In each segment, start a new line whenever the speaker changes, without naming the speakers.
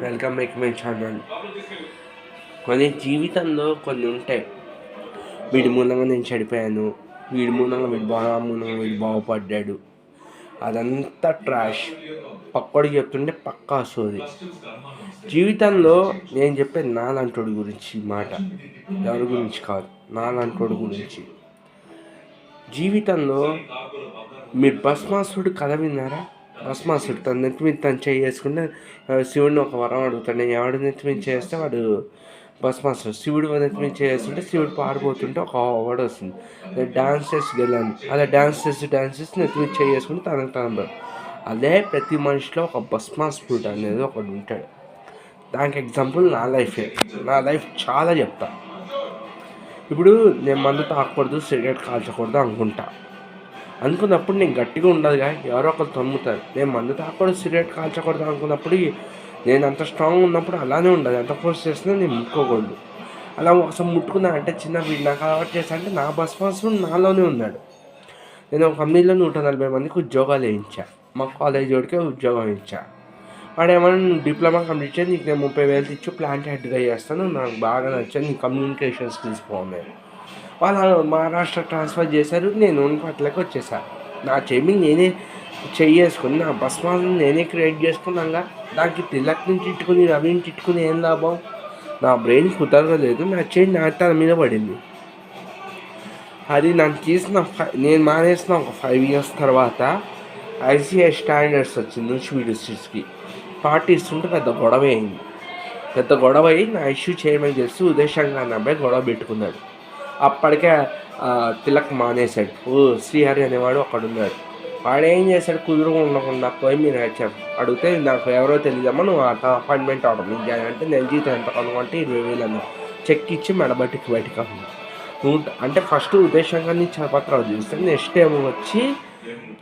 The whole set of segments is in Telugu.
Welcome back my channel. కొన్ని జీవితంలో కొన్ని ఉంటాయి. వీడి మూలంగా నేను చెడిపోయాను, వీడి మూలంగా వీడు బాగుపడ్డాడు. అదంతా ట్రాష్. పక్కోడికి చెప్తుంటే పక్కా వస్తుంది. జీవితంలో నేను చెప్పేది నాలంటోడి గురించి మాట, ఎవరి గురించి కాదు, నాలంటోడి గురించి. జీవితంలో మీరు భస్మాసుడు కథ విన్నారా? భస్మాసుడు తన నెత్తి మీద తను చేసుకుంటే శివుడిని ఒక వరం అడుగుతాడు. నేను ఎవడు నెత్తి మీద చేస్తే వాడు భస్మాసుడు. శివుడు నెత్తి మీద చేస్తుంటే శివుడు పారిపోతుంటే ఒక అవార్డు వస్తుంది. అదే డాన్స్ చేసి గెలాను. అలా డాన్స్ చేసి నెత్తి మీద చేసుకుంటే తనకు తన. అదే ప్రతి మనిషిలో ఒక భస్మాసుడు అనేది ఒకడు ఉంటాడు. దానికి ఎగ్జాంపుల్ నా లైఫే. నా లైఫ్ చాలా చెప్తా. ఇప్పుడు నేను మందు తాగకూడదు, సిగరెట్ కాల్చకూడదు అనుకున్నప్పుడు నేను గట్టిగా ఉండదుగా, ఎవరో ఒకరు తమ్ముతారు. నేను మందు తాగకూడదు, సిగరెట్ కాల్చకూడదు అనుకున్నప్పుడు నేను అంత స్ట్రాంగ్ ఉన్నప్పుడు అలానే ఉండదు. ఎంత ఫోర్స్ చేసినా నేను ముట్టుకోకూడదు. అలా ఒకసారి ముట్టుకున్నా అంటే చిన్న వీడు నాకు అలవాటు చేశా అంటే నా భస్మాసుడు నాలోనే ఉన్నాడు. నేను ఒక కంపెనీలో 140 మందికి ఉద్యోగాలు వేయించా. మా కాలేజ్ వాడికే ఉద్యోగం ఇచ్చా. వాడు ఏమన్నా నువ్వు డిప్లొమా కంప్లీట్ చేసి నీకు నేను 30,000 ఇచ్చి ప్లాంట్ హెడ్గా చేస్తాను, నాకు బాగా నచ్చాను, నీ కమ్యూనికేషన్ స్కిల్స్ బాగున్నాయి. వాళ్ళు మహారాష్ట్ర ట్రాన్స్ఫర్ చేశారు. నేను పట్లకి వచ్చేసాను. నా చెయ్యి నేనే చేసుకుని నా భస్మాలను నేనే క్రియేట్ చేసుకున్నాగా. దానికి తిలక్ నుంచి ఇట్టుకుని రవి నుంచి ఇట్టుకుని ఏం లాభం? నా బ్రెయిన్ కుదరలేదు. నా చెయ్యి నా తల మీద పడింది. అది నాకు నేను మానేసిన ఒక 5 years తర్వాత ICI స్టాండర్డ్స్ వచ్చింది స్వీట్ పార్టీ ఇస్తుంటే పెద్ద గొడవ అయ్యి నా ఇష్యూ చేయమని తెలిసి ఉదయశంకర్ అన్న అబ్బాయి గొడవ పెట్టుకున్నాడు. అప్పటికే తిలక్ మానేశాడు. శ్రీహరి అనేవాడు అక్కడున్నాడు. వాడు ఏం చేశాడు, కుదురుగా ఉండకుండా పోయి మీరు అడిగితే నాకు ఎవరో తెలియదమ్మా, నువ్వు అపాయింట్మెంట్ అవడం నీకు అంటే నేను జీతం ఎంత కనుక్కుంటే 20,000 అన్నా చెక్ ఇచ్చి మెడబట్టికి బయటకు నువ్వు అంటే ఫస్ట్ ఉదయశంకర్ని చలపత్రావు చూస్తే నెక్స్ట్ టైం వచ్చి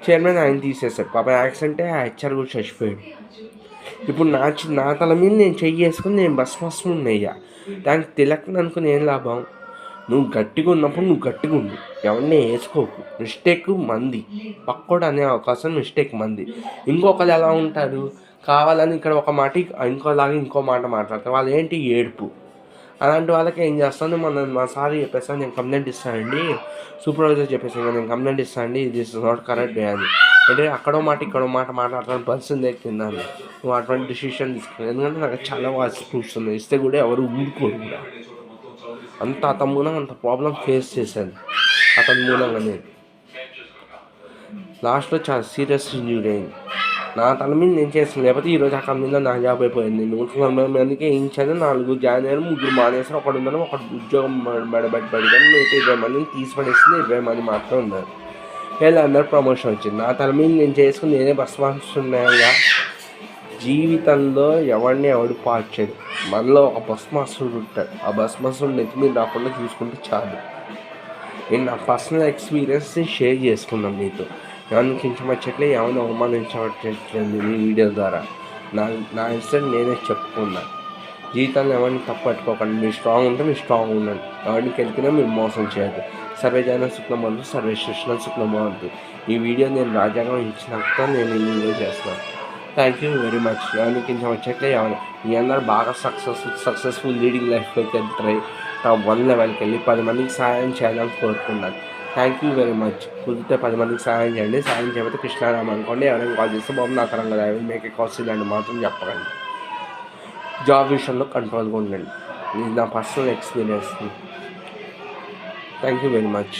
చైర్మన్ ఆయన తీసేశాడు. పాప యాక్సిడెంటే ఆ హెచ్ఆర్ కూడా చచ్చిపోయాడు. ఇప్పుడు నా తల మీద నేను చెయ్యేసుకుని నేను భస్మస్తం ఉన్నాయ్యా. దానికి తిలక్ని అనుకుని ఏం లాభం? నువ్వు గట్టిగా ఉన్నప్పుడు నువ్వు గట్టిగా ఉండు, ఎవరిని వేసుకోకు. మిస్టేక్ మంది, పక్కోడు అనే అవకాశం మిస్టేక్ మంది. ఇంకొకరు ఎలా ఉంటారు, కావాలని ఇక్కడ ఒక మాట ఇంకోలాగా ఇంకో మాట మాట్లాడతారు. వాళ్ళు ఏంటి ఏడుపు. అలాంటి వాళ్ళకి ఏం చేస్తాను, మా సార్ చెప్పేస్తాను నేను కంప్లైంట్ ఇస్తానండి, సూపర్వైజర్ చెప్పేసాను నేను కంప్లైంట్ ఇస్తానండి, దిస్ ఇస్ నాట్ కరెక్ట్ అని. అంటే అక్కడో మాట ఇక్కడో మాట మాట్లాడతాను పరిస్థితి తిన్నాను. నువ్వు అటువంటి డిసిషన్ తీసుకున్నాను. ఎందుకంటే నాకు చాలా వాయిస్ చూస్తుంది. ఇస్తే కూడా ఎవరు ఊరుకోరు కూడా. అతని మూలంగా అంత ప్రాబ్లం ఫేస్ చేశాను. అతని మూలంగా నేను లాస్ట్లో చాలా సీరియస్ ఇంజూరీ అయింది. నా తల మీద నేను చేస్తాను. లేకపోతే ఈరోజు ఆ కంపెనీలో నా జాబ్ అయిపోయింది. 140 మందికి వేయించాను. 4 జాయిన్ అయ్యారు, 3 మానేసారు. ఒకడు ఉన్నాను, ఒకటి ఉద్యోగం బయటపడి కానీ మిగతా 20 మందిని తీసిపడేసింది. 20 మంది మాత్రం ఉన్నారు. వీళ్ళందరూ ప్రమోషన్ వచ్చింది. నా తల మీద నేను చేసుకుని నేనే భస్మాసున్నాగా. జీవితంలో ఎవడు పార్చేది. మనలో ఒక భస్మాసుడు ఉంటాడు. ఆ భస్మాసుడు నెత్తి మీద రాకుండా చూసుకుంటే చాలు. నేను నా పర్సనల్ ఎక్స్పీరియన్స్ని షేర్ చేసుకున్నాను మీతో. ఎవరిని కించమచ్చట్లే, ఎవరిని అవమానించట్లేదు ఈ వీడియో ద్వారా. నా ఇన్సిడెంట్ నేనే చెప్పుకున్నాను. జీవితంలో ఎవరిని తప్పు పట్టుకోకండి. మీరు స్ట్రాంగ్ ఉంటే మీరు స్ట్రాంగ్ ఉండండి. ఎవరిని కెలికినా మీరు మోసం చేయద్దు. సర్వేజన సుఖనమందు సర్వేశ్వరణ సుఖనమందు. ఈ వీడియో నేను రాజ్యాంగం ఇచ్చినాక నేను ఈ వీడియో చేస్తున్నాను. Thank you very much. ఎవరిని కించమచ్చట్లే, మీ అందరూ బాగా సక్సెస్ఫుల్ లీడింగ్ లైఫ్లోకి వెళ్తాయి. టాప్ 1 లెవెల్కి వెళ్ళి 10 మందికి సహాయం చేయాలని కోరుకున్నాను. Thank you very much. కుదిరితే 10 మందికి సహాయం చేయండి. సహాయం చేయకపోతే కృష్ణారామ అనుకోండి. ఎవరైనా కాల్ చేస్తే బాబు నా తరంగా I will make a cost ఇలాంటి మాత్రం చెప్పకండి. జాబ్ విషయంలో కంట్రోల్గా ఉండండి. ఇది నా personal experience. Thank you very much.